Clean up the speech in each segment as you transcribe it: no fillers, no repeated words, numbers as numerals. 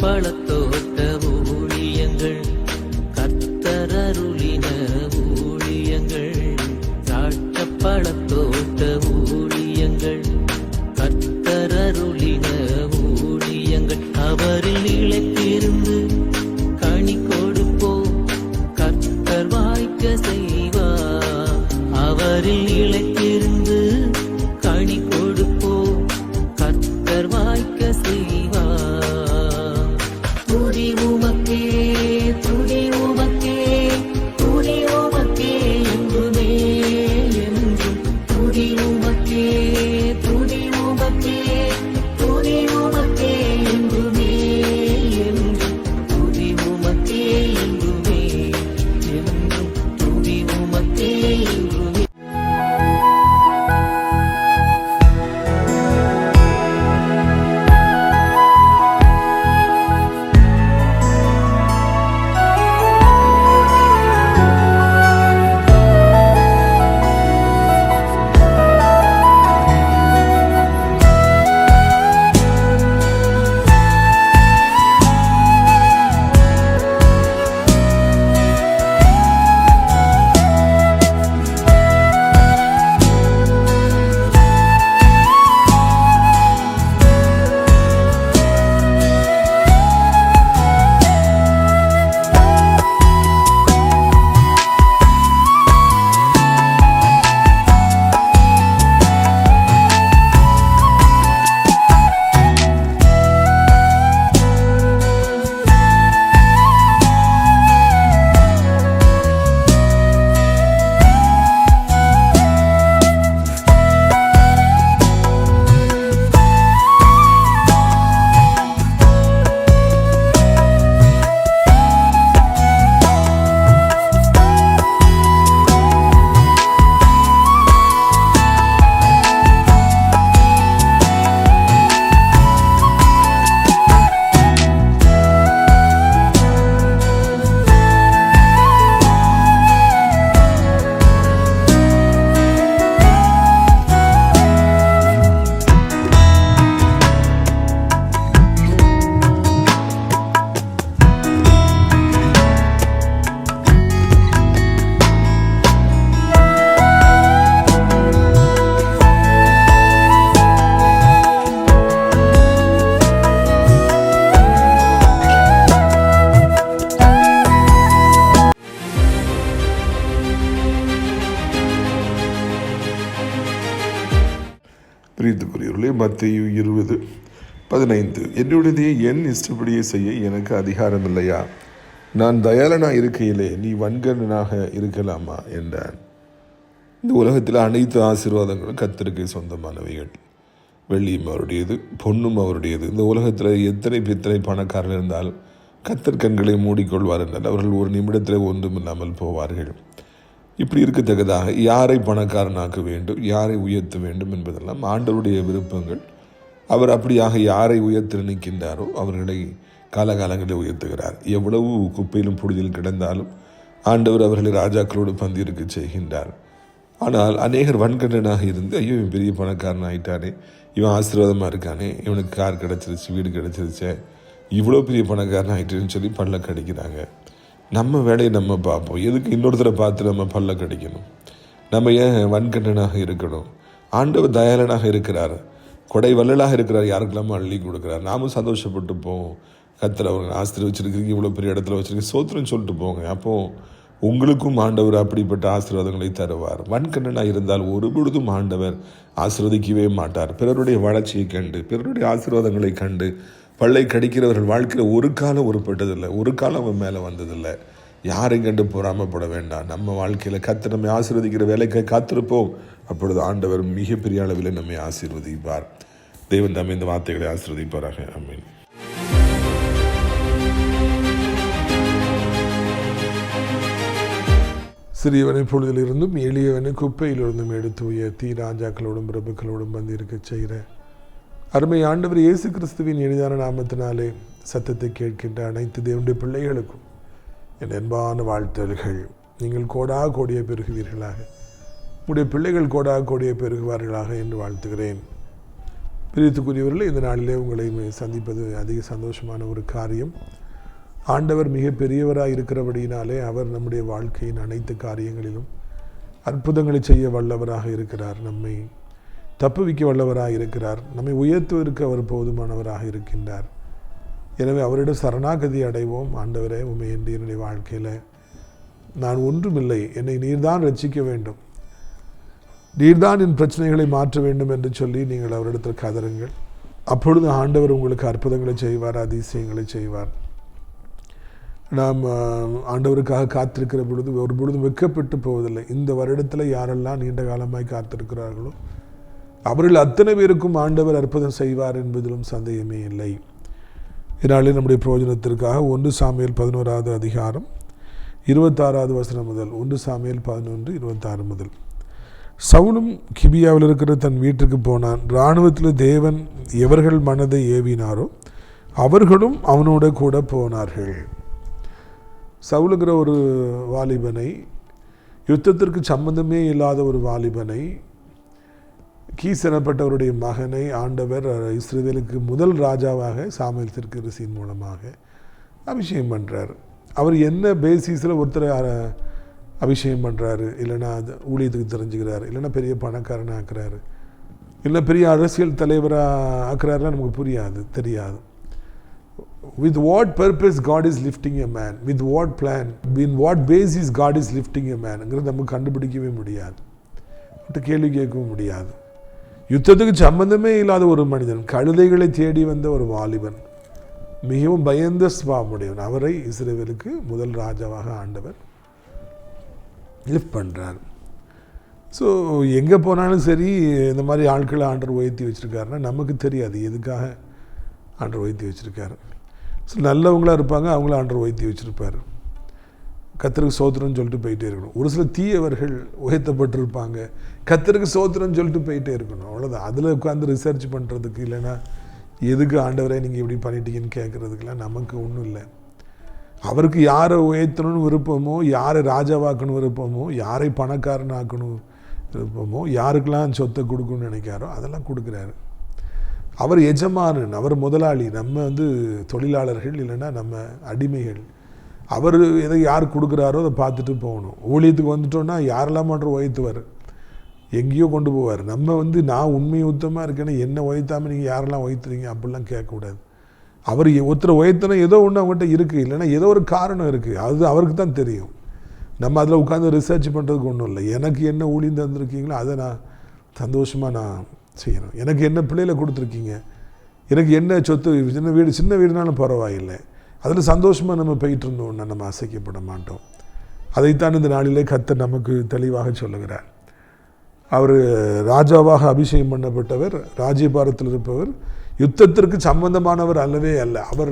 பழத்தோட்ட ஊழியங்கள் கத்தரருளின ஊழியங்கள் திராட்சை பழத்தோட்ட ஊழியங்கள் கத்தரருளின ஊழியங்கள் அவரில் நிலைத்திருந்து கனி கொடுப்போம் கத்தர் வாய்க்க செய்வார் அவரில் நிலைத்திருந்து கனி கொடுப்போம் கத்தர் வாய்க்க செய்வார் துதி உமக்கே துதி உமக்கே துதி உமக்கே என்றுமே என்றும் துதி உமக்கே துதி உமக்கே துதி உமக்கே என்றுமே என்றும் துதி உமக்கே என்றுமே என்றும் துதி உமக்கே என்றுமே. பிரியத்துக்குரியவர்களே, மத்தேயு 20:15 என்னுடையதே என் இஷ்டப்படியே செய்ய எனக்கு அதிகாரம் இல்லையா? நான் தயாளனாக இருக்கையிலே நீ வன்கண்ணனாக இருக்கலாமா என்றான். இந்த உலகத்தில் அனைத்து ஆசீர்வாதங்களும் கர்த்தருக்கு சொந்தமானவைகள். வெள்ளியும் அவருடையது, பொன்னும் அவருடையது. இந்த உலகத்தில் எத்தனை பணக்காரர்கள் இருந்தாலும் கர்த்தர் கண்களை மூடிக்கொள்வார் என்றால் அவர்கள் ஒரு நிமிடத்தில் ஒன்றும் இல்லாமல் போவார்கள். இப்படி இருக்கத்தக்கதாக யாரை பணக்காரனாக்க வேண்டும், யாரை உயர்த்த வேண்டும் என்பதெல்லாம் ஆண்டவருடைய விருப்பங்கள். அவர் அப்படியாக யாரை உயர்த்த நினைக்கின்றாரோ அவர்களை காலகாலங்களில் உயர்த்துகிறார். எவ்வளவு குப்பையிலும் புழுதியில் கிடந்தாலும் ஆண்டவர் அவர்களை ராஜாக்களோடு பந்திருக்க செய்கின்றார். ஆனால் அநேகர் வன்கண்ணனாக இருந்து, ஐயோ இவன் பெரிய பணக்காரன் ஆகிட்டானே, இவன் ஆசீர்வாதமாக இருக்கானே, இவனுக்கு கார் கிடச்சிருச்சு, வீடு கிடச்சிருச்சே, இவ்வளோ பெரிய பணக்காரன் ஆகிட்டேன்னு சொல்லி பல்ல கடிக்கிறாங்க. நம்ம வேலையை நம்ம பார்ப்போம். எதுக்கு இன்னொருத்தரை பார்த்து நம்ம பல்ல கடிக்கணும்? நம்ம ஏன் வன்கண்ணனாக இருக்கணும்? ஆண்டவர் தயாளனாக இருக்கிறார், கொடை வள்ளலாக இருக்கிறார், யாருக்கெல்லாமோ அள்ளி கொடுக்குறார். நாமும் சந்தோஷப்பட்டு போவோம். கர்த்தர் அவங்க ஆஸ்திரி வச்சுருக்கீங்க, இவ்வளோ பெரிய இடத்துல வச்சுருக்கீங்க, சோத்திரம் சொல்லிட்டு போங்க. அப்போது உங்களுக்கும் ஆண்டவர் அப்படிப்பட்ட ஆசீர்வாதங்களை தருவார். வன்கண்ணனாக இருந்தால் ஒரு பொழுதும் ஆண்டவர் ஆசீர்வதிக்கவே மாட்டார். பிறருடைய வளர்ச்சியை கண்டு, பிறருடைய ஆசீர்வாதங்களை கண்டு பல்லை கடிக்கிறவர்கள் வாழ்க்கையில் ஒரு காலம் உருப்பட்டதில்லை, ஒரு காலம் அவன் மேலே வந்ததில்லை. யாரையும் கண்டு பொறாமப்பட வேண்டாம். நம்ம வாழ்க்கையில் கர்த்தர் நம்மை ஆசீர்வதிக்கிற வேலைக்கு காத்திருப்போம். அப்பொழுது ஆண்டவர் மிகப்பெரிய அளவில் நம்மை ஆசீர்வதிப்பார். தேவன் தாமே இந்த வார்த்தைகளை ஆசீர்வதிப்பாராக. ஆமென். சிறியவனை பொழுதிலிருந்தும் எளியவனை குப்பையிலிருந்தும் எடுத்து உயர்த்தி ராஜாக்களோடும் பிரபுக்களோடும் வந்து இருக்க செய்கிற அருமை ஆண்டவர் இயேசு கிறிஸ்துவின் எளிதான நாமத்தினாலே சத்தத்தை கேட்கின்ற அனைத்து தேவனுடைய பிள்ளைகளுக்கும் என் அன்பான வாழ்த்தல்கள். நீங்கள் கோடிய பெருகுவீர்களாக, உங்களுடைய பிள்ளைகள் கோடிய பெருகுவார்களாக என்று வாழ்த்துகிறேன். பிரியத்துக்குரியவர்களே, இந்த நாளிலே உங்களை சந்திப்பது அதிக சந்தோஷமான ஒரு காரியம். ஆண்டவர் மிக பெரியவராக இருக்கிறபடியினாலே அவர் நம்முடைய வாழ்க்கையின் அனைத்து காரியங்களிலும் அற்புதங்களை செய்ய வல்லவராக இருக்கிறார். நம்மை தப்புவிக்க வல்லவராக இருக்கிறார். நம்மை உயர்த்துவதற்கு அவர் போதுமானவராக இருக்கின்றார். எனவே அவரிடம் சரணாகதி அடைவோம். ஆண்டவரே, உம்மை என்று என்னுடைய வாழ்க்கையில் நான் ஒன்றுமில்லை, என்னை நீர்தான் ரட்சிக்க வேண்டும், நீர்தான் என் பிரச்சனைகளை மாற்ற வேண்டும் என்று சொல்லி நீங்கள் அவரிடத்தில் கதறுங்கள். அப்பொழுது ஆண்டவர் உங்களுக்கு அற்புதங்களை செய்வார், அதிசயங்களை செய்வார். நாம் ஆண்டவருக்காக காத்திருக்கிற பொழுது ஒரு பொழுதும் வெட்கப்பட்டு போவதில்லை. இந்த வருடத்தில் யாரெல்லாம் நீண்ட காலமாய் காத்திருக்கிறார்களோ அவர்கள் அத்தனை பேருக்கும் ஆண்டவர் அற்புதம் செய்வார் என்பதிலும் சந்தேகமே இல்லை. இதனாலே நம்முடைய பிரயோஜனத்திற்காக 1 சாமுவேல் 11வது அதிகாரம் 26வது வசனம் முதல் 1 சாமுவேல் 11:26 முதல். சவுலும் கிபியாவில் இருக்கிற தன் வீட்டுக்கு போனான். இராணுவத்தில் தேவன் எவர்கள் மனதை ஏவினாரோ அவர்களும் அவனோட கூட போனார்கள். சவுலுங்கிற ஒரு வாலிபனை, யுத்தத்திற்கு சம்பந்தமே இல்லாத ஒரு வாலிபனை, கீஸ் எனப்பட்டவருடைய மகனை ஆண்டவர் இஸ்ரவேலுக்கு முதல் ராஜாவாக சாமுவேல் தீர்க்கதரிசியின் மூலமாக அபிஷேகம் பண்ணுறார். அவர் என்ன பேசிஸில் ஒருத்தரை அபிஷேகம் பண்ணுறாரு, இல்லைன்னா அது ஊழியத்துக்கு தெரிஞ்சுக்கிறாரு, இல்லைன்னா பெரிய பணக்காரனை ஆக்குறாரு, இல்லை பெரிய அரசியல் தலைவராக ஆக்குறாருலாம் நமக்கு புரியாது, தெரியாது. With what purpose God is lifting a man, with what plan, in what basis God is lifting a man ங்கிறது நமக்கு கண்டுபிடிக்கவே முடியாது, கேள்வி கேட்கவும் முடியாது. யுத்தத்துக்கு சம்பந்தமே இல்லாத ஒரு மனிதன், கழுதைகளை தேடி வந்த ஒரு வாலிபன், மிகவும் பயந்த சுபாவமுடையவன், அவரை இஸ்ரவேலுக்கு முதல் ராஜாவாக ஆண்டவர் லிஃப்ட் பண்ணுறார். ஸோ எங்கே போனாலும் சரி இந்த மாதிரி ஆட்களை ஆண்டவர் உயர்த்தி வச்சுருக்காருன்னா நமக்கு தெரியாது எதுக்காக ஆண்டவர் உயர்த்தி வச்சுருக்காரு. ஸோ நல்லவங்களாக இருப்பாங்க, அவங்கள ஆண்டவர் உயர்த்தி வச்சுருப்பார். கர்த்தருக்கு சோத்திரம்னு சொல்லிட்டு போயிட்டே இருக்கணும். ஒரு சில தீயவர்கள் உயர்த்தப்பட்டிருப்பாங்க, கர்த்தருக்கு சோத்திரம்னு சொல்லிட்டு போயிட்டே இருக்கணும், அவ்வளோதான். அதில் உட்காந்து ரிசர்ச் பண்ணுறதுக்கு, இல்லைன்னா எதுக்கு ஆண்டவரை நீங்கள் இப்படி பண்ணிட்டீங்கன்னு கேட்குறதுக்கெல்லாம் நமக்கு ஒன்றும் இல்லை. அவருக்கு யாரை உயர்த்தணும்னு விருப்பமோ, யாரை ராஜாவாக்கணும் விருப்பமோ, யாரை பணக்காரனாக்கணும் விருப்பமோ, யாருக்கெல்லாம் சொத்தை கொடுக்கணும்னு நினைக்காரோ அதெல்லாம் கொடுக்குறாரு. அவர் எஜமானன், அவர் முதலாளி, நம்ம தொழிலாளர்கள், இல்லைன்னா நம்ம அடிமைகள். அவர் எதை யார் கொடுக்குறாரோ அதை பார்த்துட்டு போகணும். ஊழியத்துக்கு வந்துட்டோன்னா யாரெல்லாம் பண்ணுற உயர்த்துவார், எங்கேயோ கொண்டு போவார். நம்ம நான் உண்மை உத்தமாக இருக்கேன்னு என்ன உயர்த்தாமல் நீங்கள் யாரெல்லாம் உயர்த்துறீங்க அப்படிலாம் கேட்கக்கூடாது. அவர் ஒருத்தரை உயர்த்தினா ஏதோ ஒன்று அவங்ககிட்ட இருக்குது, இல்லைன்னா ஏதோ ஒரு காரணம் இருக்குது, அது அவருக்கு தான் தெரியும். நம்ம அதில் உட்காந்து ரிசர்ச் பண்ணுறதுக்கு ஒன்றும் இல்லை. எனக்கு என்ன ஊழியம் தந்திருக்கீங்களோ அதை நான் சந்தோஷமாக நான் செய்யணும். எனக்கு என்ன பிள்ளைகளை கொடுத்துருக்கீங்க, எனக்கு என்ன சொத்து, சின்ன வீடுனாலும் பரவாயில்லை, அதில் சந்தோஷமாக நம்ம போயிட்டு இருந்தோம்னா நம்ம அசைக்கப்பட மாட்டோம். அதைத்தான் இந்த நாளிலே கர்த்தர் நமக்கு தெளிவாக சொல்லுகிறார். அவர் ராஜாவாக அபிஷேகம் பண்ணப்பட்டவர், ராஜ்யபாரத்தில் இருப்பவர், யுத்தத்திற்கு சம்பந்தமானவர் அல்லவே அல்ல, அவர்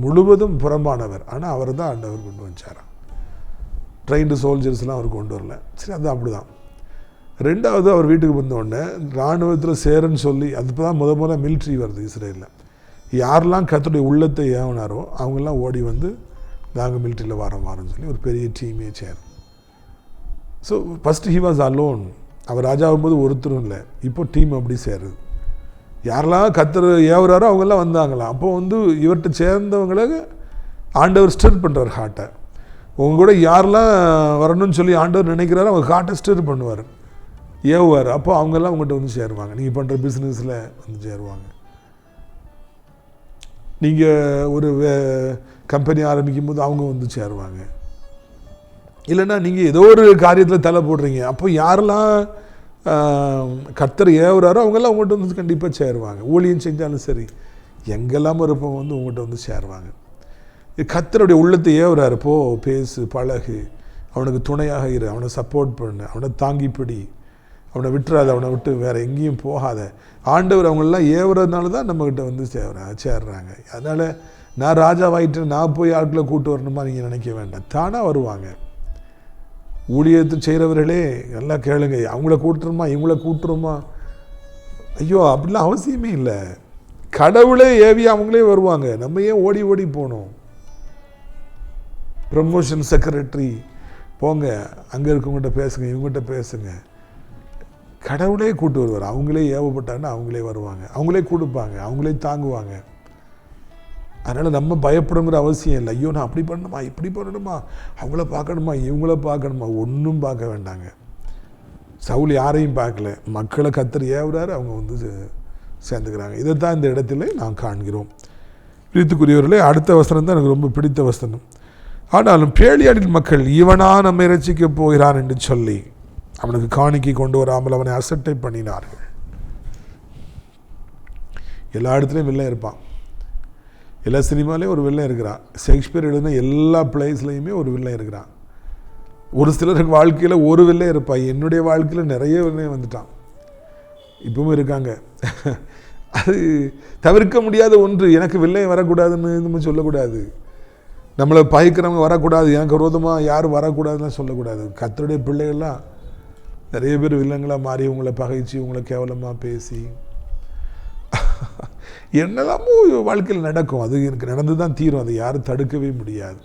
முழுவதும் புறம்பானவர். ஆனால் அவர் தான் ஆண்டவர் கொண்டு வச்சாராம். ட்ரெயின்டு சோல்ஜர்ஸ்லாம் அவர் கொண்டு வரல. சரி, அது அப்படி தான். ரெண்டாவது, அவர் வீட்டுக்கு வந்தோடனே இராணுவத்தில் சேரன்னு சொல்லி, அதுக்கு தான் முதல்ல மிலிட்ரி வருது இஸ்ரேலில். யாரெல்லாம் கர்த்தருடைய உள்ளத்தை ஏவனாரோ அவங்கெல்லாம் ஓடி நாங்கள் மிலிட்ரியில் வாரோன்னு சொல்லி ஒரு பெரிய டீமே சேரும். So first he was alone. அவர் ராஜாகும்போது ஒருத்தரும் இல்லை. இப்போ டீம் அப்படி சேருது. யாரெல்லாம் கர்த்தர் ஏவுறாரோ அவங்கெல்லாம் வந்தாங்களாம். அப்போ இவர்கிட்ட சேர்ந்தவங்களை ஆண்டவர் ஸ்டிர் பண்ணுறார் ஹார்ட்டை. உங்க கூட யாரெல்லாம் வரணும்னு சொல்லி ஆண்டவர் நினைக்கிறாரோ அவங்க ஹார்ட்டை ஸ்டிர் பண்ணுவார், ஏவுவார். அப்போ அவங்கெல்லாம் உங்கள்கிட்ட சேருவாங்க. நீங்கள் பண்ணுற பிஸ்னஸில் சேருவாங்க. நீங்கள் ஒரு கம்பெனி ஆரம்பிக்கும் போது அவங்க சேருவாங்க. இல்லைன்னா நீங்கள் ஏதோ ஒரு காரியத்தில் தலை போடுறீங்க, அப்போ யாரெல்லாம் கர்த்தர் ஏவுறாரோ அவங்கெல்லாம் உங்கள்கிட்ட கண்டிப்பாக சேருவாங்க. ஊழியம் செஞ்சாலும் சரி, எங்கெல்லாம் இருப்போம் உங்கள்கிட்ட சேருவாங்க. கர்த்தருடைய உள்ளத்தை ஏவுறாரு, போ, பேசு, பழகு, அவனுக்கு துணையாக இரு, அவனை சப்போர்ட் பண்ணு, அவனை தாங்கிப்பிடி, அவனை விட்டுறாத, அவனை விட்டு வேறு எங்கேயும் போகாத. ஆண்டவர் அவங்களெல்லாம் ஏவுறதுனால தான் நம்மக்கிட்ட சேர்றாங்க. அதனால் நான் ராஜாவாயிட்டு நான் போய் ஆட்களை கூட்டு வரணுமா நீங்கள் நினைக்க வேண்டாம். தானாக வருவாங்க. ஊழியத்தை செய்கிறவர்களே நல்லா கேளுங்க, அவங்கள கூட்டுருமா இவங்கள கூட்டுருமா, ஐயோ அப்படிலாம் அவசியமே இல்லை. கடவுளே ஏவி அவங்களே வருவாங்க. நம்ம ஏன் ஓடி ஓடி போகணும்? ப்ரமோஷன் செக்ரட்டரி போங்க, அங்கே இருக்கவங்ககிட்ட பேசுங்க, இவங்ககிட்ட பேசுங்க. கடவுளே கூட்டு வருவார். அவங்களே ஏவப்பட்டாங்கன்னா அவங்களே வருவாங்க, அவங்களே கொடுப்பாங்க, அவங்களே தாங்குவாங்க. அதனால் நம்ம பயப்படுங்கிற அவசியம் இல்லை. ஐயோ நான் அப்படி பண்ணணுமா, இப்படி பண்ணணுமா, அவங்கள பார்க்கணுமா, இவங்கள பார்க்கணுமா, ஒன்றும் பார்க்க வேண்டாங்க. சவுல் யாரையும் பார்க்கல, மக்களை கர்த்தர் ஏவுறாரு, அவங்க வந்து சேர்ந்துக்கிறாங்க. இதைத்தான் இந்த இடத்துல நாம் காண்கிறோம். பிரித்துக்குரியவர்களே, அடுத்த வசனம் தான் எனக்கு ரொம்ப பிடித்த வசனம். ஆனாலும் பேலியாளின் மக்கள் இவனா நம்மை ரட்சிக்க போகிறான் என்று சொல்லி அவனுக்கு காணிக்கை கொண்டு வராமல் அவனை அசட்டை பண்ணினார்கள். எல்லா இடத்துலையும் வில்லன் இருப்பான். எல்லா சினிமாலேயும் ஒரு வில்லன் இருக்கிறான். ஷேக்ஸ்பியர் எழுதின எல்லா பிளேஸ்லையுமே ஒரு வில்லன் இருக்கிறான். ஒரு சிலருக்கு வாழ்க்கையில் ஒரு வில்லன் இருப்பான். என்னுடைய வாழ்க்கையில் நிறைய வில்லன் வந்துட்டான், இப்பவும் இருக்காங்க. அது தவிர்க்க முடியாத ஒன்று. எனக்கு வில்லன் வரக்கூடாதுன்னு நம்ம சொல்லக்கூடாது. நம்மளை பயக்கிறவங்க வரக்கூடாது, எனக்கு விரோதமாக யாரும் வரக்கூடாதுன்னு சொல்லக்கூடாது. கர்த்தருடைய பிள்ளைகள்லாம் நிறைய பேர் வில்லங்களாக மாறி உங்களை பகைச்சு உங்களை கேவலமாக பேசி என்னெல்லாமோ வாழ்க்கையில் நடக்கும். அது எனக்கு நடந்து தான் தீரும். அதை யாரும் தடுக்கவே முடியாது.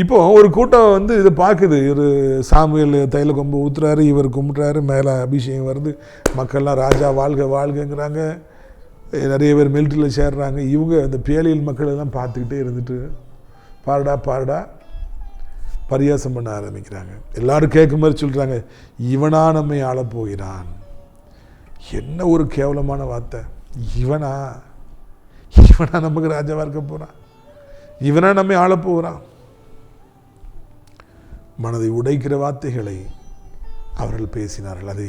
இப்போ ஒரு கூட்டம் வந்து இதை பார்க்குது. ஒரு சாமுவேல் தைல கொம்பு ஊத்துறாரு, இவர் கும்பிட்றாரு, மேலே அபிஷேகம் வருது, மக்கள்லாம் ராஜா வாழ்க வாழ்கங்கிறாங்க. நிறைய பேர் மிலிட்ரியில் சேர்றாங்க. இவங்க அந்த பேலியல் மக்கள் எல்லாம் பார்த்துக்கிட்டே இருந்துட்டு பாருடா பாருடா பரியாசம் பண்ண ஆரம்பிக்கிறாங்க. எல்லாரும் கேட்கும் மாதிரி சொல்கிறாங்க, இவனா நம்மை ஆளப் போகிறான். என்ன ஒரு கேவலமான வார்த்தை! இவனா நமக்கு ராஜாவாக இருக்க போகிறான், இவனா நம்மை ஆளப் போகிறான். மனதை உடைக்கிற வார்த்தைகளை அவர்கள் பேசினார்கள். அதை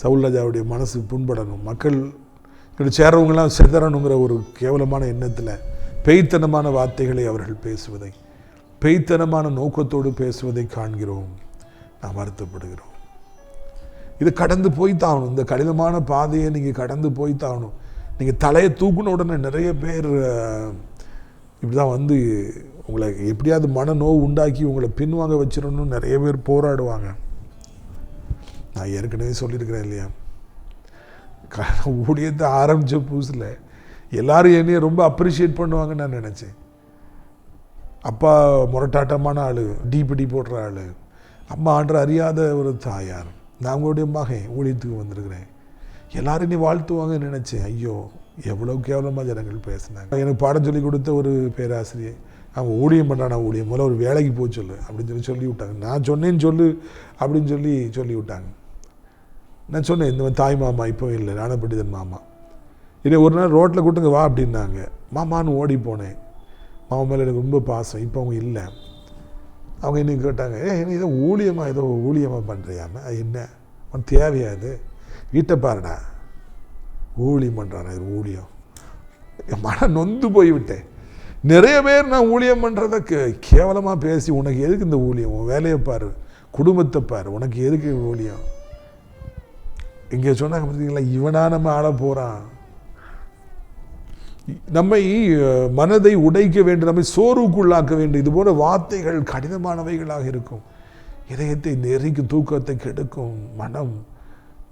சவுல் ராஜாவுடைய மனசு புண்படணும், மக்கள் சேர்றவங்களாம் செதறணுங்கிற ஒரு கேவலமான எண்ணத்தில் பெய்த்தனமான வார்த்தைகளை அவர்கள் பேசுவதை, பெய்த்தனமான நோக்கத்தோடு பேசுவதை காண்கிறோம். நாம் வருத்தப்படுகிறோம். இது கடந்து போய்த்தாகணும். இந்த கடினமான பாதையை நீங்கள் கடந்து போய்த்தாகணும். நீங்கள் தலையை தூக்குன உடனே நிறைய பேர் இப்படி தான் வந்து உங்களை எப்படியாவது மன நோவு உண்டாக்கி உங்களை பின்வாங்க வச்சிடணும்னு நிறைய பேர் போராடுவாங்க. நான் ஏற்கனவே சொல்லியிருக்கிறேன் இல்லையா, ஊழியத்தை ஆரம்பித்த புதுசில் எல்லாரும் என்னையை ரொம்ப அப்ரிஷியேட் பண்ணுவாங்கன்னு நான் நினச்சேன். அப்பா முரட்டாட்டமான ஆள், டீபிடி போடுற ஆள், அம்மா ஆண்டு அறியாத ஒரு தாயார், நான் உங்களுடைய மகன் ஊழியத்துக்கு வந்திருக்கிறேன், எல்லாரும் நீ வாழ்த்துவாங்கன்னு நினச்சேன். ஐயோ எவ்வளோ கேவலமாக ஜனங்கள் பேசினாங்க. எனக்கு பாடம் சொல்லி கொடுத்த ஒரு பேராசிரியர், அவன் ஊழியம் பண்ணுறான், ஊழியம் முதல்ல ஒரு வேலைக்கு போய் சொல்லு அப்படின்னு சொல்லி விட்டாங்க. நான் சொன்னேன்னு சொல்லு அப்படின்னு சொல்லி விட்டாங்க. நான் சொன்னேன், இந்த தாய் மாமா இப்போ இல்லை, ஞானபண்டிதன் மாமா. இதே ஒரு நாள் ரோட்டில் கூட்டுங்க வா அப்படின்னாங்க. மாமான்னு ஓடி போனேன். மாமா மேலே எனக்கு ரொம்ப பாசம். இப்போ அவங்க இல்லை. அவங்க இன்னைக்கு கேட்டாங்க, என்ன ஏதோ ஊழியமாக பண்ணுறியாம, அது என்ன உனக்கு தேவையா? இது வீட்டை பாருடா, ஊழியம் பண்ணுறான். இது ஊழியம். என் மன நொந்து போய்விட்டேன். நிறைய பேர் நான் ஊழியம் பண்ணுறத கேவலமாக பேசி, உனக்கு எதுக்கு இந்த ஊழியம், உன் வேலையை பாரு, குடும்பத்தை பாரு, உனக்கு எதுக்கு ஊழியம்? இங்கே சொன்னாங்க பார்த்தீங்களா, இவனா நம்ம ஆள போகிறான். நம்மை மனதை உடைக்க வேண்டும், நம்மை சோர்வுக்குள்ளாக்க வேண்டும். இது போல வார்த்தைகள் கடினமானவைகளாக இருக்கும். இதயத்தை நெருக்கி தூக்கத்தை கெடுக்கும், மனம்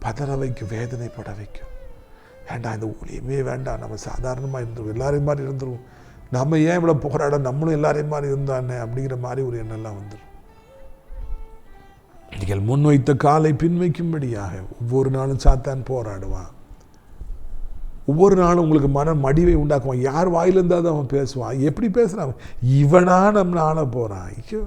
பதற வைக்கும், வேதனைப்பட வைக்கும். வேண்டாம், இந்த ஊழியமே வேண்டாம், நம்ம சாதாரணமாக இருந்துருவோம், எல்லாரையும் மாதிரி இருந்துருவோம், நம்ம ஏன் இவ்வளோ போராட, நம்மளும் எல்லாரையும் மாதிரி இருந்தானே அப்படிங்கிற மாதிரி ஒரு எண்ணெல்லாம் வந்துடும். நீங்கள் முன்வைத்த காலை பின்வைக்கும்படியாக ஒவ்வொரு நாளும் சாத்தான் போராடுவான். ஒவ்வொரு நாளும் உங்களுக்கு மன மடிவை உண்டாக்குவான். யார் வாயிலிருந்தாவது அவன் பேசுவான். எப்படி பேசுகிறான்? இவனா நம்ம ஆள போகிறான். ஐயோ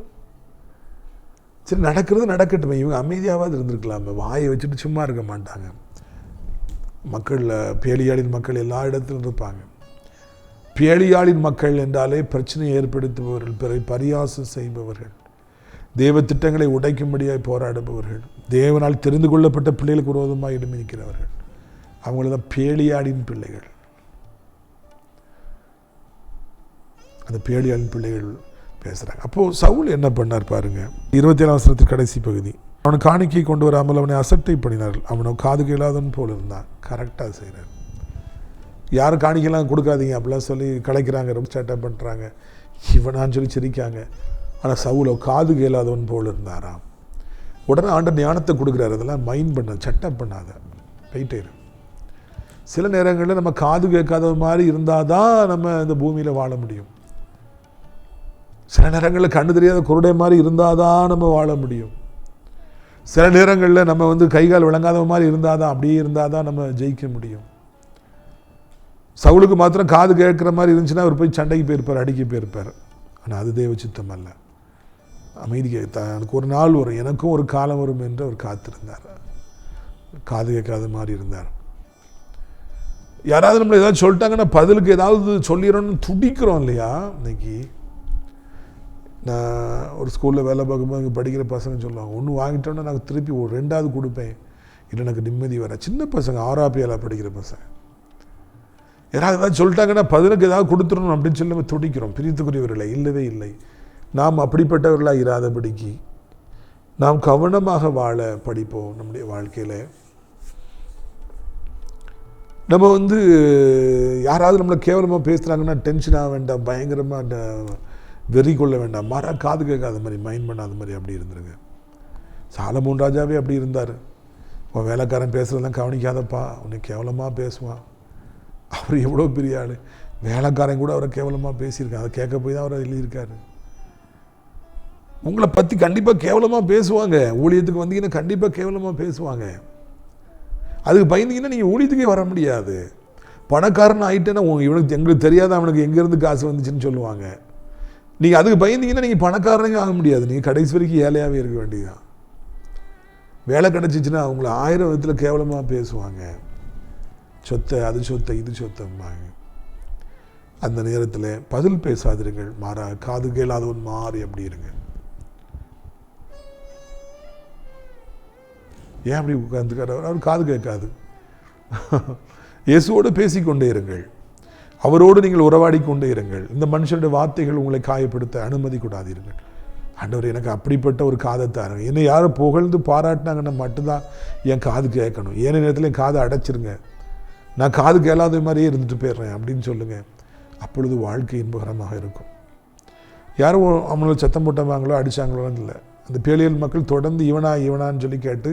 சரி, நடக்கிறது நடக்கட்டுமே, இவங்க அமைதியாவது இருந்திருக்கலாமே, வாயை வச்சுட்டு சும்மா இருக்க மாட்டாங்க. மக்களில் பேலியாளின் மக்கள் எல்லா இடத்திலும் இருப்பாங்க. பேலியாளின் மக்கள் என்றாலே பிரச்சனையை ஏற்படுத்துபவர்கள், பிறரை பரியாசம் செய்பவர்கள், தேவ திட்டங்களை உடைக்கும்படியாக போராடுபவர்கள், தேவனால் தெரிந்து கொள்ளப்பட்ட பிள்ளைகளுக்கு விரோதமாக எழும்பி நிற்கிறவர்கள், அவங்கள தான் பேலியாளின் பிள்ளைகள். அந்த பேலியாளின் பிள்ளைகள் பேசுகிறாங்க. அப்போது சவுல் என்ன பண்ணார் பாருங்க, 27ஆம் வசனத்தின் கடைசி பகுதி. அவனை காணிக்கை கொண்டு வராமல் அவனை அசட்டை பண்ணினார்கள், அவனை காது கேளாதவன் போல் இருந்தான். கரெக்டாக செய்கிறார். யாரும் காணிக்கைலாம் கொடுக்காதீங்க அப்படிலாம் சொல்லி கலைக்கிறாங்க, ரொம்ப சேட்டை பண்ணுறாங்க, இவனான்னு சொல்லி சிரிக்காங்க. ஆனால் சவுல காது கேளாதவன் போல் இருந்தாராம். உடனே ஆண்டவர் ஞானத்தை கொடுக்குறாரு, அதெல்லாம் மைண்ட் பண்ண, சட்டை பண்ணாத, போயிட்டே இரு. சில நேரங்களில் நம்ம காது கேட்காத மாதிரி இருந்தால் தான் நம்ம இந்த பூமியில் வாழ முடியும். சில நேரங்களில் கண்ணு தெரியாத குருடை மாதிரி இருந்தால் தான் நம்ம வாழ முடியும். சில நேரங்களில் நம்ம வந்து கை கால் விளங்காத மாதிரி இருந்தால் தான், அப்படியே இருந்தால் தான் நம்ம ஜெயிக்க முடியும். சவுலுக்கு மாத்திரம் காது கேட்குற மாதிரி இருந்துச்சுன்னா அவர் போய் சண்டைக்கு போயிருப்பார், அடிக்க போயிருப்பார். ஆனால் அது தேவ சித்தம் அல்ல. அமைதி எனக்கு ஒரு நாள் வரும், எனக்கும் ஒரு காலம் வரும் என்று அவர் காத்திருந்தார். காது கேட்காத மாதிரி இருந்தார். யாராவது நம்மளை ஏதாவது சொல்லிட்டாங்கன்னா பதிலுக்கு ஏதாவது சொல்லிடணும்னு துடிக்கிறோம் இல்லையா? இன்னைக்கு நான் ஒரு ஸ்கூலில் வேலை பார்க்கும்போது அங்கே படிக்கிற பசங்க சொல்லுவாங்க, ஒன்று வாங்கிட்டோன்னா நான் திருப்பி ஒரு 2வது கொடுப்பேன், இல்லை எனக்கு நிம்மதி வர. சின்ன பசங்க 6ஆம் ஏழாம் படிக்கிற பசங்க யாராவது ஏதாவது சொல்லிட்டாங்கன்னா பதிலுக்கு ஏதாவது கொடுத்துடணும் அப்படின்னு சொல்லி நம்ம துடிக்கிறோம். பிரித்துக்குரியவர்களை இல்லவே இல்லை. நாம் அப்படிப்பட்டவர்களாக இராதபடிக்கு நாம் கவனமாக வாழ படிப்போம். நம்முடைய வாழ்க்கையில் நம்ம வந்து யாராவது நம்மளை கேவலமாக பேசுகிறாங்கன்னா டென்ஷன் ஆக வேண்டாம், பயங்கரமாக வெறி கொள்ள வேண்டாம், மாறா காது கேட்காத மாதிரி, மைண்ட் பண்ணாத மாதிரி அப்படி இருந்துருங்க. சாலமோன் ராஜாவே அப்படி இருந்தார். உன் வேலைக்காரன் பேசுகிறதெல்லாம் கவனிக்காதப்பா, உன்னை கேவலமாக பேசுவான். அவர் எவ்வளோ பெரிய ஆள், வேலைக்காரன் கூட அவரை கேவலமாக பேசியிருக்காங்க. அதை கேட்க போய் தான் அவர் எழுதியிருக்காரு. உங்களை பற்றி கண்டிப்பாக கேவலமாக பேசுவாங்க. ஊழியத்துக்கு வந்தீங்கன்னா கண்டிப்பாக கேவலமாக பேசுவாங்க. அதுக்கு பயந்தீங்கன்னா நீங்கள் ஊழியத்துக்கே வர முடியாது. பணக்காரன் ஆகிட்டேன்னா இவனுக்கு எங்களுக்கு தெரியாத அவனுக்கு எங்கேருந்து காசு வந்துச்சுன்னு சொல்லுவாங்க. நீங்கள் அதுக்கு பயந்தீங்கன்னா நீங்கள் பணக்காரனே ஆக முடியாது. நீங்கள் கடைசி வரைக்கும் ஏழையாகவே இருக்க வேண்டியதுதான். வேலை கிடச்சிச்சின்னா அவங்கள 1000 விதத்தில் கேவலமாக பேசுவாங்க. சொத்தை, அது சொத்தை, இது சொத்தம்பாங்க. அந்த நேரத்தில் பதில் பேசாதீர்கள், மாறா காது கேளாதவன் மாறி அப்படி இருங்க. ஏன் அப்படி உட்கார்ந்துக்கார்? அவர் காது கேட்காது. இயேசுவோடு பேசிக்கொண்டே இருங்கள், அவரோடு நீங்கள் உறவாடி கொண்டே இருங்கள். இந்த மனுஷனுடைய வார்த்தைகள் உங்களை காயப்படுத்த அனுமதி கூடாதீர்கள். ஆண்டவர் எனக்கு அப்படிப்பட்ட ஒரு காதை தாருங்க. என்னை யாரும் புகழ்ந்து பாராட்டினாங்கன்னா மட்டும்தான் என் காது கேட்கணும். ஏன நேரத்தில் என் காதை அடைச்சிருங்க, நான் காது கேளாத மாதிரியே இருந்துட்டு போயிடுறேன் அப்படின்னு சொல்லுங்கள். அப்பொழுது வாழ்க்கை இன்பகரமாக இருக்கும். யாரும் அவங்கள சத்தம் போட்டவாங்களோ அடித்தாங்களோன்னு இல்லை. அந்த பேலியல் மக்கள் தொடர்ந்து இவனான்னு சொல்லி கேட்டு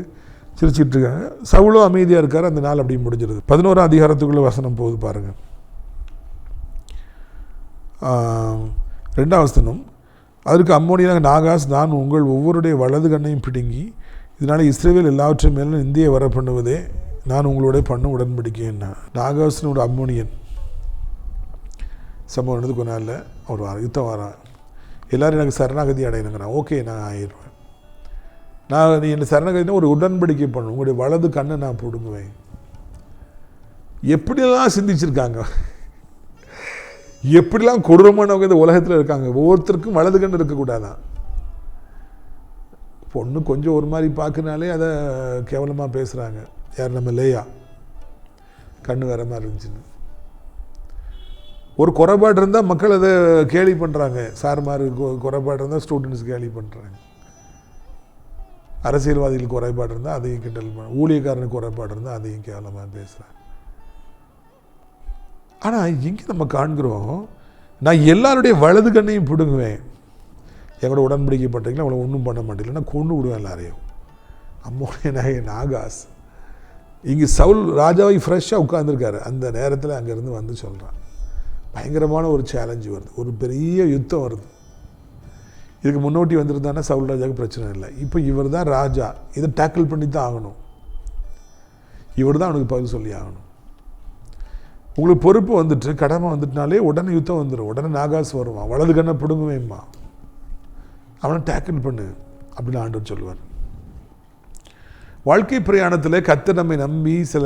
சிரிச்சிட்டு இருக்காங்க. சவுலும் அமைதியாக இருக்கார். அந்த நாள் அப்படி முடிஞ்சிருது. 11ஆம் அதிகாரத்துக்குள்ளே வசனம் போகுது பாருங்கள். 2ஆம் வசனம். அதற்கு அம்மோனியனாக நாகாஸ், நான் உங்கள் ஒவ்வொருடைய வலது கண்ணையும் பிடுங்கி இதனால் இஸ்ரவேல் எல்லாவற்றையும் மேலும் இந்தியை வர பண்ணுவதே நான் உங்களோட பண்ணும் உடன்படிக்கைன்னா. நாகாஸ்னு ஒரு அம்மோனியன் சம்பவம் நடந்து கொஞ்ச நாளில் அவர் யுத்தம் வரான். எல்லோரும் எனக்கு சரணாகதி அடையணுங்கிறான். ஓகே, நான் ஆயிடுவேன். நீ என்ன சரணாகதினா ஒரு உடன்படிக்கை பண்ணணும், உங்களுடைய வலது கண்ணை நான் பிடுங்குவேன். எப்படிலாம் சிந்திச்சிருக்காங்க, எப்படிலாம் கொடூரமானவங்க இந்த உலகத்தில் இருக்காங்க. ஒவ்வொருத்தருக்கும் வலது கண் இருக்கக்கூடாதான். பொண்ணு கொஞ்சம் ஒரு மாதிரி பார்க்கனாலே அதை கேவலமாக பேசுகிறாங்க. யார்? நம்ம லேயா, கண்ணு வேற மாதிரி இருந்துச்சுன்னு. ஒரு குறைபாடு இருந்தால் மக்கள் அதை கேலி பண்ணுறாங்க. சார்மாரு குறைபாடு இருந்தால் ஸ்டூடெண்ட்ஸ் கேலி பண்ணுறாங்க. அரசியல்வாதிகளுக்கு குறைபாடு இருந்தால் அதையும் கிண்டல் பண்ண, ஊழியக்காரனுக்கு குறைபாடு இருந்தால் அதையும் கேவலமாக பேசுகிறாங்க. ஆனால் இங்கே நம்ம காண்கிறோம், நான் எல்லாருடைய வலது கண்ணையும் பிடுங்குவேன். எங்களோட உடன்படிக்கை பண்ணுறீங்களா, அவளை ஒன்றும் பண்ண மாட்டேங்கல, நான் கொண்டு விடுவேன் எல்லாரையும். அம்மோனிய நாகாஸ் இங்கே சவுல் ராஜாவை ஃப்ரெஷ்ஷாக உட்காந்துருக்காரு. அந்த நேரத்தில் அங்கேருந்து வந்து சொல்கிறான். பயங்கரமான ஒரு சேலஞ்சு வருது, ஒரு பெரிய யுத்தம் வருது. இதுக்கு முன்னோட்டி வந்திருந்தானா சவுல் ராஜாவுக்கு பிரச்சனை இல்லை. இப்போ இவர் தான் ராஜா, இதை டேக்கிள் பண்ணி தான் ஆகணும். இவர் தான் அவனுக்கு பதில் சொல்லி ஆகணும். உங்களுக்கு பொறுப்பு வந்துட்டு, கடமை வந்துட்டுனாலே உடனே யுத்தம் வந்துடும். உடனே நாகாஸ் வருவான், வலது கண்ணை பிடுங்குவேம்மா, அவனை டேக்கிள் பண்ணு அப்படின்னு ஆண்டவர் சொல்லுவார். வாழ்க்கை பிரயாணத்தில் கர்த்தர் நம்மை நம்பி சில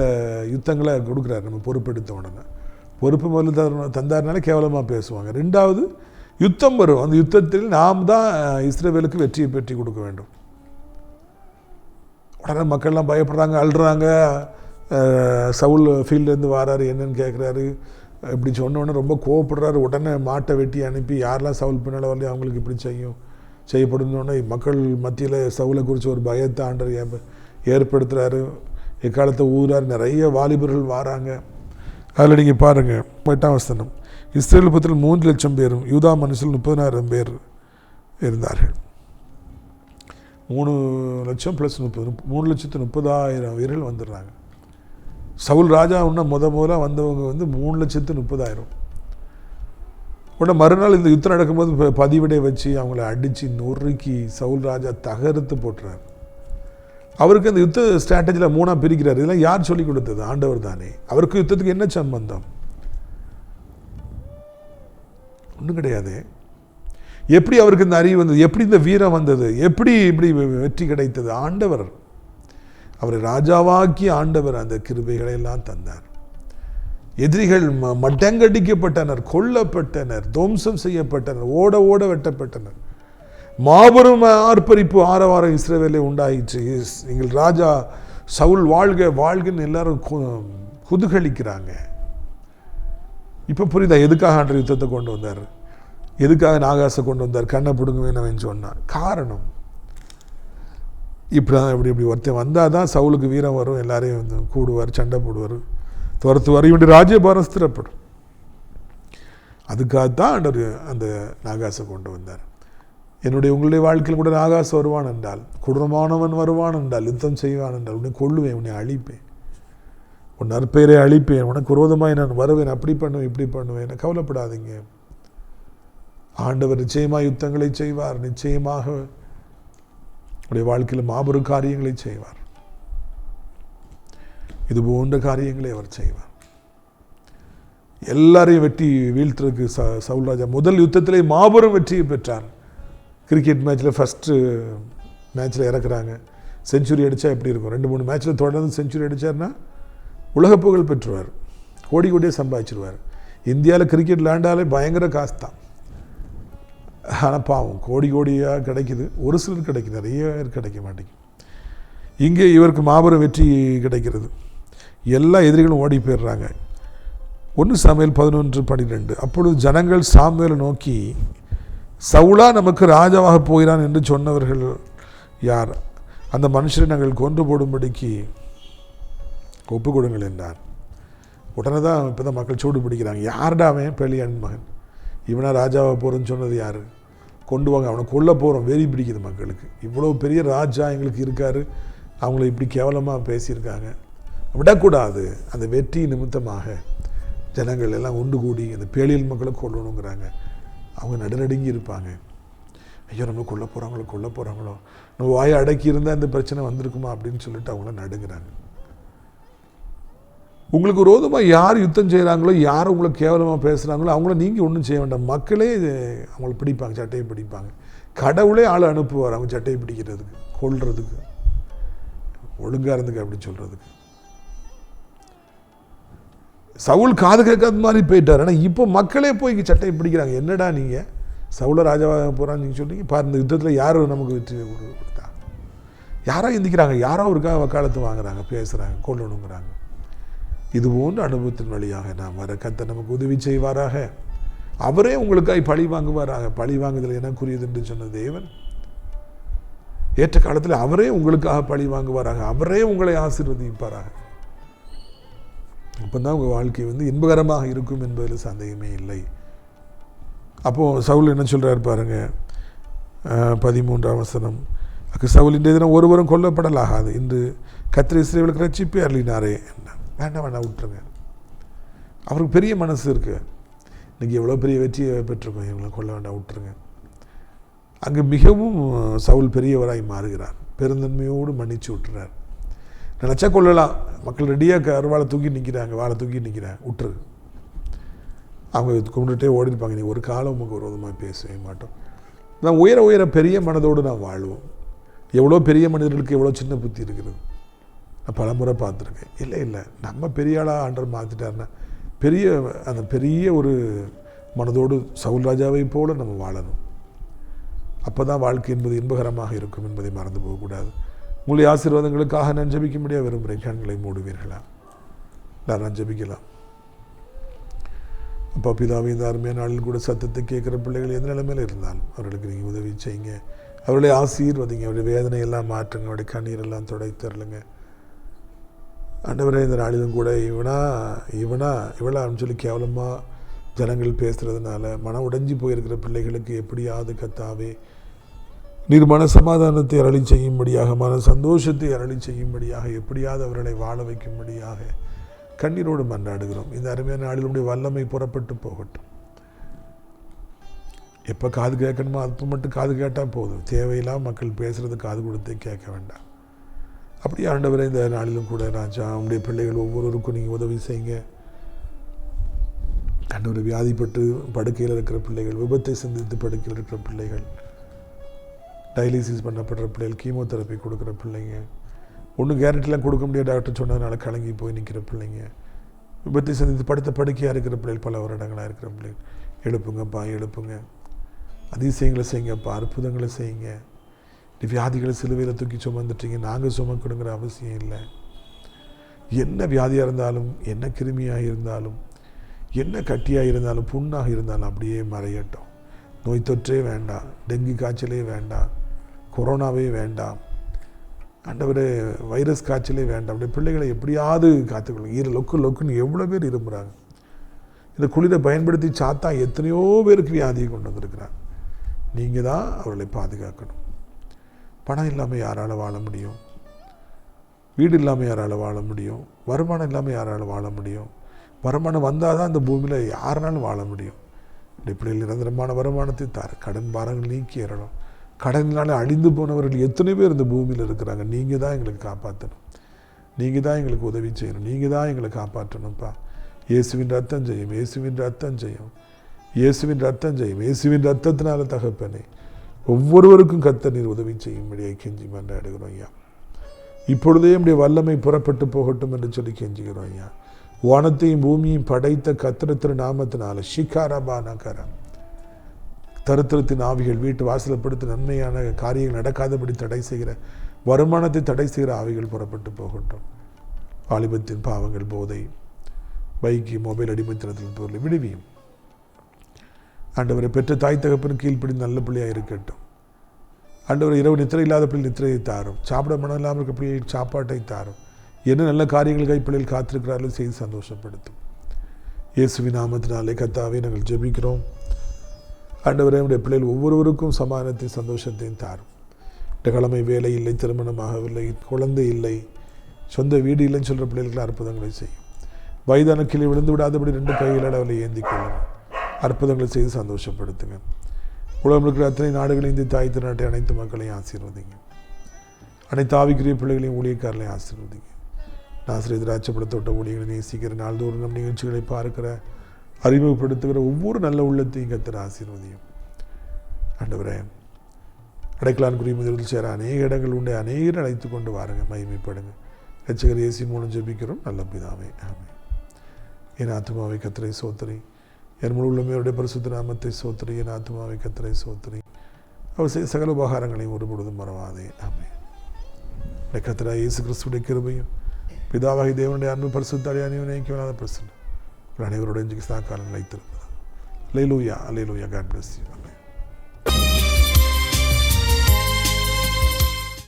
யுத்தங்களை கொடுக்குறாரு. நம்ம பொறுப்பெடுத்த உடனே பொறுப்பு முதல்ல தந்தாருனால கேவலமாக பேசுவாங்க. 2வது யுத்தம் வரும். அந்த யுத்தத்தில் நாம் தான் இஸ்ரவேலுக்கு வெற்றியை பெற்றி கொடுக்க வேண்டும். உடனே மக்கள்லாம் பயப்படுறாங்க, அழுறாங்க. சவுல் ஃபீல்ட்லேருந்து வராரு, என்னன்னு கேட்குறாரு. இப்படி சொன்னோடனே ரொம்ப கோவப்படுறாரு. உடனே மாட்டை வெட்டி அனுப்பி யாரெல்லாம் சவுல் பின்னால் வரலையோ அவங்களுக்கு இப்படி செய்யப்படுனோடனே மக்கள் மத்தியில் சவுலை குறித்து ஒரு பயத்தை ஆண்டவர் ஏற்படுத்துகிறாரு. எக்காலத்தை ஊரார் நிறைய வாலிபர்கள் வராங்க. அதில் நீங்கள் பாருங்கள் 8ஆம் வசனம். இஸ்ரேல் புத்திரர் 3 லட்சம் பேரும் யூதா மனுஷர்கள் 30,000 பேர் இருந்தார்கள். 3 லட்சம் + 30, 3,30,000 வீரர்கள் வந்துடுறாங்க. சவுல் ராஜா இன்னும் முதல்ல வந்தவங்க வந்து 3,30,000. உடனே மறுநாள் இந்த யுத்தம் நடக்கும்போது பதிவிடை வச்சு அவங்கள அடித்து நொறுக்கி சவுல் ராஜா தகர்த்து போட்டுறாரு. அவருக்கு அந்த யுத்த ஸ்ட்ராட்டஜியில் 3 பிரிக்கிறார். இதெல்லாம் யார் சொல்லி கொடுத்தது? ஆண்டவர் தானே. அவருக்கு யுத்தத்துக்கு என்ன சம்பந்தம்? ஒன்றும் கிடையாது. எப்படி அவருக்கு இந்த அறிவு வந்தது? எப்படி இந்த வீரம் வந்தது? எப்படி இப்படி வெற்றி கிடைத்தது? ஆண்டவர் அவரை ராஜாவாக்கி ஆண்டவர் அந்த கிருபைகளை எல்லாம் தந்தார். எதிரிகள் மட்டங்கடிக்கப்பட்டனர், கொல்லப்பட்டனர், துவம்சம் செய்யப்பட்டனர், ஓட ஓட வெட்டப்பட்டனர். மாபெரும் ஆர்ப்பரிப்பு ஆரவாரம் இஸ்ரவேலில் உண்டாயிற்று. எங்கள் ராஜா சவுல் வாழ்க வாழ்கன்னு எல்லாரும் குதுகலிக்கிறாங்க. இப்போ புரியுதா எதுக்காக ஆண்டவர் யுத்தத்தை கொண்டு வந்தார்? எதுக்காக நாகாசை கொண்டு வந்தார்? கண்ணை பிடுங்குவேன் சொன்னார். காரணம் இப்படிதான். இப்படி ஒருத்தன் வந்தால் தான் சவுலுக்கு வீரம் வரும், எல்லாரையும் வந்து கூடுவார், சண்டை போடுவார், துரத்துவார், இவனுடைய ராஜ்யபாரம் ஸ்திரப்படும். அதுக்காகத்தான் ஆண்டவர் அந்த நாகாசை கொண்டு வந்தார். உங்களுடைய வாழ்க்கையில் கூட நாகாசம் வருவான் என்றால், கொடூரமானவன் வருவான் என்றால், யுத்தம் செய்வான் என்றால், உன்னை கொள்ளுவேன், உன்னை அழிப்பேன், உன் நற்பெயரை அழிப்பேன், உனக்கு விரோதமாய் நான் வருவேன், அப்படி பண்ணுவேன், இப்படி பண்ணுவேன். கவலைப்படாதீங்க. ஆண்டவர் நிச்சயமாக யுத்தங்களை செய்வார். நிச்சயமாக உடைய வாழ்க்கையில் மாபெரும் காரியங்களை செய்வார். இது போன்ற காரியங்களை அவர் செய்வார். எல்லாரையும் வெட்டி வீழ்த்துறதுக்கு சவுல் ராஜா முதல் யுத்தத்திலே மாபெரும் வெற்றியை பெற்றார். கிரிக்கெட் மேட்ச்சில் ஃபஸ்ட்டு மேட்ச்சில் இறக்குறாங்க, செஞ்சுரி அடித்தா எப்படி இருக்கும்? 2-3 மேட்ச்சில் தொடர்ந்து செஞ்சுரி அடித்தார்னா உலக புகழ் பெற்றுவார், கோடி கோடியே சம்பாதிச்சிருவார். இந்தியாவில் கிரிக்கெட் விளையாண்டாலே பயங்கர காசு தான். ஆனால் பாவம் கோடி கோடியாக கிடைக்குது, ஒரு சிலர் கிடைக்குது, நிறைய பேர் கிடைக்க மாட்டேங்குது. இங்கே இவருக்கு மாபெரும் வெற்றி கிடைக்கிறது. எல்லா எதிரிகளும் ஓடி போயிடுறாங்க. 1 சாமுவேல் 11:12. அப்பொழுது ஜனங்கள் சாமுவேலை நோக்கி, சவுலா நமக்கு ராஜாவாக போகிறான் என்று சொன்னவர்கள் யார்? அந்த மனுஷரை நாங்கள் கொன்று போடும்படிக்கு ஒப்பு கொடுங்கள் என்றார். உடனே தான் இப்போ தான் மக்கள் சூடு பிடிக்கிறாங்க. யார்டா அவன்? பெலியான் மகன், இவனா ராஜாவாக போகிறேன்னு சொன்னது யார்? கொண்டு வாங்க, அவனை கொல்ல போகிறோம். வெறி பிடிக்குது மக்களுக்கு. இவ்வளோ பெரிய ராஜா எங்களுக்கு இருக்கார், அவங்கள இப்படி கேவலமாக பேசியிருக்காங்க, விடக்கூடாது. அந்த வெற்றி நிமித்தமாக ஜனங்கள் எல்லாம் ஒன்று கூடி அந்த பேலியல் மக்களை கொல்லணுங்கிறாங்க. அவங்க நடுநடுங்கி இருப்பாங்க. ஐயோ நம்ம கொல்ல போகிறாங்களோ, நம்ம வாயை அடக்கி இருந்தால் இந்த பிரச்சனை வந்திருக்குமா அப்படின்னு சொல்லிட்டு அவங்கள நடுங்கிறாங்க. உங்களுக்கு விரோதமாக யார் யுத்தம் செய்கிறாங்களோ, யார் உங்களை கேவலமாக பேசுகிறாங்களோ அவங்கள நீங்கள் ஒன்றும் செய்ய வேண்டாம். மக்களே அவங்கள பிடிப்பாங்க, சட்டையை பிடிப்பாங்க. கடவுளே ஆள் அனுப்புவார் அவங்க சட்டையை பிடிக்கிறதுக்கு, கொல்றதுக்கு, ஒழுங்காக இருந்துக்கு அப்படின்னு சொல்கிறதுக்கு. சவுல் காது கேட்காத மாதிரி போயிட்டார். ஆனால் இப்போ மக்களே போய் சட்டையை பிடிக்கிறாங்க. என்னடா நீங்கள் சவுல ராஜாவாக போகிறான்னு நீங்கள் சொல்கிறீங்க பாரு, இந்த யுத்தத்தில் யார் நமக்கு வெற்றி கொடுத்தா? யாரோ எந்திக்கிறாங்க, யாரோ ஒருக்காக வக்காலத்து வாங்குறாங்க, பேசுகிறாங்க, கொல்லணுங்கிறாங்க. இது போன்ற அனுபவத்தின் வழியாக நாம் வர கர்த்தர் நமக்கு உதவி செய்வாராக. அவரே உங்களுக்காய் பழி வாங்குவாராக. பழி வாங்குதல் எனக்குரியது என்று சொன்ன தேவன் ஏற்ற காலத்தில் அவரே உங்களுக்காக பழி வாங்குவாராக. அவரே உங்களை ஆசீர்வதிப்பாராக. அப்போ தான் உங்கள் வாழ்க்கை இன்பகரமாக இருக்கும் என்பதில் சந்தேகமே இல்லை. அப்போது சவுல் என்ன சொல்கிறார் பாருங்க, 13ஆம் வசனம். சவுல் இன்றைய தினம் ஒருவரும் கொல்லப்படலாகாது, இன்று கர்த்தர் இஸ்ரவேலுக்கு ரட்சிப்பை அருளினாரே என்றார். வேண்டாம் விட்டுருங்க. அவருக்கு பெரிய மனசு இருக்குது. இன்றைக்கி எவ்வளோ பெரிய வெற்றியை பெற்றிருக்கோம், இவங்களை கொல்ல வேண்டாம், விட்டுருங்க. அங்கே மிகவும் சவுல் பெரியவராய் மாறுகிறார். பெருந்தன்மையோடு மன்னிச்சு விட்டுறார். நினச்சா கொள்ளலாம், மக்கள் ரெடியாக வாழை தூக்கி நிற்கிறாங்க, விட்டுரு. அவங்க கும்பிட்டுட்டே ஓடிருப்பாங்க. நீ ஒரு காலம் உங்களுக்கு விரோதமாக பேசவே மாட்டோம். நான் உயர உயர பெரிய மனதோடு நான் வாழ்வோம். எவ்வளோ பெரிய மனிதர்களுக்கு எவ்வளோ சின்ன புத்தி இருக்கிறது நான் பலமுறை பார்த்துருக்கேன். இல்லை நம்ம பெரிய ஆளாக ஆண்டவர் மாற்றிட்டாருன்னா அந்த பெரிய ஒரு மனதோடு சவுல் ராஜாவை போல நம்ம வாழணும். அப்போ தான் வாழ்க்கை என்பது இன்பகரமாக இருக்கும் என்பதை மறந்து போகக்கூடாது. உங்களுடைய ஆசீர்வாதங்களுக்காக நான் ஜெபிக்கும்படியாக விரும்புகிறேன். கண்களை மூடுவீர்களா? நான் ஜெபிக்கலாம். அப்பா பிதாவை, இந்த அருமையான நாளில் கூட சத்தத்தை கேட்குற பிள்ளைகள் எந்த நிலைமையில் இருந்தாலும் அவர்களுக்கு நீங்கள் உதவி செய்யுங்க. அவர்களை ஆசீர்வதிங்க. அவருடைய வேதனையெல்லாம் மாற்றுங்க. அவருடைய கண்ணீரெல்லாம் துடைத்தரலுங்க. ஆண்டவரே, இந்த நாளிலும் கூட இவளான்னு சொல்லி கேவலமாக ஜனங்கள் பேசுகிறதுனால மனம் உடைஞ்சி போயிருக்கிற பிள்ளைகளுக்கு எப்படியாவது கர்த்தாவே நீர் மன சமாதானத்தை அருளி செய்யும்படியாக, மன சந்தோஷத்தை அருளி செய்யும்படியாக, எப்படியாவது அவர்களை வாழ வைக்கும்படியாக கண்ணீரோடு மன்றாடுகிறோம். இந்த அருமையான நாளிலுடைய வல்லமை புறப்பட்டு போகட்டும். எப்போ காது கேட்கணுமோ அப்போ மட்டும் காது கேட்டால் போதும். தேவையில்லாமல் மக்கள் பேசுகிறது காது கொடுத்தே கேட்க வேண்டாம். அப்படி ஆண்டவரை இந்த நாளிலும் கூட ராஜா உங்களுடைய பிள்ளைகள் ஒவ்வொருவருக்கும் நீங்கள் உதவி செய்யுங்க. ஆண்டவரை வியாதிப்பட்டு படுக்கையில் இருக்கிற பிள்ளைகள், விபத்தை சந்தித்து படுக்கையில் இருக்கிற பிள்ளைகள், டயாலிசிஸ் பண்ணப்படுற பிள்ளைகள், கீமோதெரப்பி கொடுக்குற பிள்ளைங்க, ஒன்றும் கேரண்டிலாம் கொடுக்க முடியாது டாக்டர் சொன்னதுனால கலங்கி போய் நிற்கிற பிள்ளைங்க, விபத்தை சந்தித்து படுத்த படுக்கையாக இருக்கிற பிள்ளைகள், பல வருடங்களாக இருக்கிற பிள்ளைகள், எழுப்புங்கப்பா எழுப்புங்க. அதிசயங்களை செய்யுங்கப்பா, அற்புதங்களை செய்யுங்க. வியாதிகளை சிலுவையில் தூக்கி சுமந்துட்டீங்க, நாங்கள் சுமக்கணுங்கிற அவசியம் இல்லை. என்ன வியாதியாக இருந்தாலும், என்ன கிருமியாக இருந்தாலும், என்ன கட்டியாக இருந்தாலும், புண்ணாக இருந்தாலும் அப்படியே மறையட்டும். நோய் தொற்றே வேண்டாம், டெங்கு காய்ச்சலே வேண்டாம், கொரோனாவே வேண்டாம், ஆண்டவரே வைரஸ் காய்ச்சலே வேண்டாம். அப்படியே பிள்ளைகளை எப்படியாவது காத்துக்கொள்ளுங்க. லொக்குன்னு எவ்வளோ பேர் இரும்புகிறாங்க. இந்த குளிரை பயன்படுத்தி சாத்தா எத்தனையோ பேருக்கு வியாதியை கொண்டு வந்திருக்கிறாங்க. நீங்கள் தான் அவர்களை பாதுகாக்கணும். பணம் இல்லாமல் யாரால் வாழ முடியும்? வீடு இல்லாமல் யாரால் வாழ முடியும்? வருமானம் இல்லாமல் யாரால் வாழ முடியும்? வருமானம் வந்தால் தான் இந்த பூமியில் யாருனாலும் வாழ முடியும். இப்படி நிரந்தரமான வருமானத்தை தார். கடன் பாரங்கள் நீக்கி ஏறணும். கடனினால அழிந்து போனவர்கள் எத்தனை பேர் இந்த பூமியில் இருக்கிறாங்க. நீங்கள் தான் எங்களுக்கு காப்பாற்றணும், நீங்கள் தான் எங்களுக்கு உதவி செய்யணும், நீங்கள் தான் எங்களை காப்பாற்றணும்ப்பா. இயேசுவின் ரத்தம் செய்யும், இயேசுவின் ரத்தம் செய்யும், இயேசுவின் ரத்தம் செய்யும், இயேசுவின் ரத்தத்தினால தகப்பனே ஒவ்வொருவருக்கும் கர்த்தர் நீர் உதவி செய்யும்படியை கெஞ்சி மன்றாடுகிறோம் ஐயா. இப்பொழுதே நம்முடைய வல்லமை புறப்பட்டு போகட்டும் என்று சொல்லி கெஞ்சுகிறோம் ஐயா. வானத்தையும் பூமியையும் படைத்த கர்த்தர் திரு நாமத்தினால ஷிகாரபானகரம் தருத்திரத்தின் ஆவிகள், வீட்டு வாசலப்படுத்தி நன்மையான காரியங்கள் நடக்காதபடி தடை செய்கிற, வருமானத்தை தடை செய்கிற ஆவிகள் புறப்பட்டு போகட்டும். வாலிபத்தின் பாவங்கள், போதை, பைக்கு, மொபைல் அடிமைத்தனத்தில் பொருளை விடுவியும். ஆண்டவரை பெற்ற தாய் தகப்பன் கீழ்ப்படி நல்ல பிள்ளையாக இருக்கட்டும். ஆண்டவர் இரவு நித்திரை இல்லாத பிள்ளை நித்திரையை தாரும், சாப்பிட மனம் இல்லாமல் இருக்க பிள்ளையை சாப்பாட்டை தாரும். என்ன நல்ல காரியங்கள் கைப்பிள்ளைகள் காத்திருக்கிறார்கள் செய்து சந்தோஷப்படுத்தும். இயேசுவின் நாமத்தினாலே கர்த்தாவே நாங்கள் ஜெபிக்கிறோம். ஆண்டவரே நம்முடைய பிள்ளைகள் ஒவ்வொருவருக்கும் சமாதானத்தையும் சந்தோஷத்தையும் தாரும். இந்த கிழமை வேலை இல்லை, திருமணமாகவில்லை, குழந்தை இல்லை, சொந்த வீடு இல்லைன்னு சொல்கிற பிள்ளைகளுக்கு அற்புதங்களை செய்யும். வயதான கீழே விழுந்து விடாதபடி 2 கைகளால் அவளை ஏந்தி கொள்ளுங்க. அற்புதங்களை செய்து சந்தோஷப்படுத்துங்க. உலகம் இருக்கிற அத்தனை நாடுகளையும், இந்த தாய் திருநாட்டை அனைத்து மக்களையும் ஆசீர்வதிங்க. அனைத்து ஆவிக்குரிய பிள்ளைகளையும், ஊழியக்காரர்களையும் ஆசீர்வதிங்க. நாசரேத் ராஜபுரத்தோட்ட ஊழியர்களை நேசிக்கிற, நாள்தோறும் நம் நிகழ்ச்சிகளை பார்க்கிற, அறிமுகப்படுத்துகிற ஒவ்வொரு நல்ல உள்ளத்தையும் கர்த்தர் ஆசீர்வதியும். ஆண்டவரே அடைக்கலான்குரிய முதலில் சேர அநேக இடங்கள் உண்டு, அநேகர் அழைத்து கொண்டு வாருங்க, மகிமைப்படுங்க. இரட்சகர் இயேசுவின் மூலம் ஜெபிக்கிறோம் நல்ல பிதாவே, ஆமென். என் ஆத்துமாவை கர்த்தரை சோத்திரி, என் முழு உள்ளமையோடைய பரிசுத்த நாமத்தை சோத்திரி. என் ஆத்துமாவை கர்த்தரை சோத்திரி, அவர் செய்த சகல உபகாரங்களையும் ஒருபொழுதும் மறவாதே, ஆமென். கர்த்தராகிய இயேசு கிறிஸ்துவின் கிருபையும், பிதாவாகிய தேவனுடைய அன்பு, பரிசுத்த அடியானையும் நினைக்கவில்லாத பிரசன்னம் அனைவருடைய சாக்காலம் நிலைத்திருப்பது. அல்லேலூயா, அல்லேலூயா. God bless you.